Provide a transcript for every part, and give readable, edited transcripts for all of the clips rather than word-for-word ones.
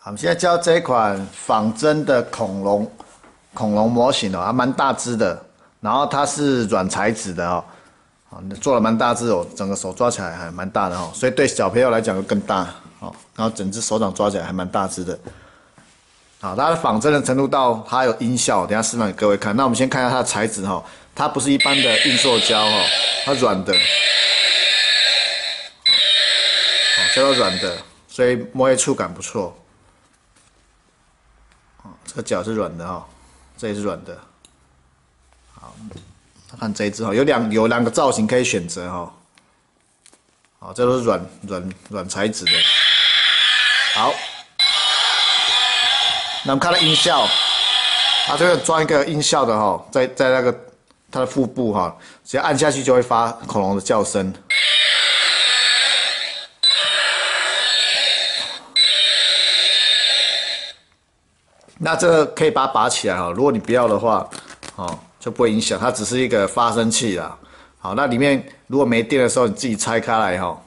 好，我们现在教这一款仿真的恐龙模型哦，还蛮大只的，然后它是软材质的哦，做的蛮大只哦，整个手抓起来还蛮大的哦，所以对小朋友来讲就更大哦，然后整只手掌抓起来还蛮大只的。好，它的仿真的程度到它有音效，等一下示范给各位看。那我们先看一下它的材质哈，它不是一般的硬塑胶哈，它软的，叫做软的，所以摸起触感不错。这个角是软的哈，这也是软的。好，看这一只哈，有两个造型可以选择哈。好，这都是软材质的。好，那我们看到音效，它这个装一个音效的哈，在那个它的腹部哈，只要按下去就会发恐龙的叫声。那这个可以把它拔起来哈，如果你不要的话，哦就不会影响，它只是一个发声器啦。好，那里面如果没电的时候，你自己拆开来哈，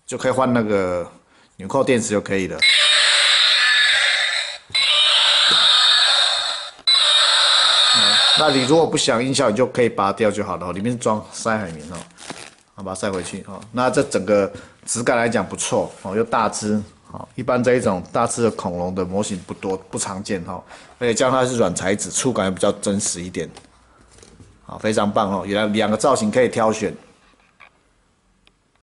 就可以换那个纽扣电池就可以了。那你如果不想音效，你就可以拔掉就好了。里面是装塞海绵哦，好，把它塞回去哦。那这整个质感来讲不错哦，又大只。好，一般这一种大只的恐龙的模型不常见哈，而且加上它是软材质，触感也比较真实一点。好，非常棒哦，有两个造型可以挑选。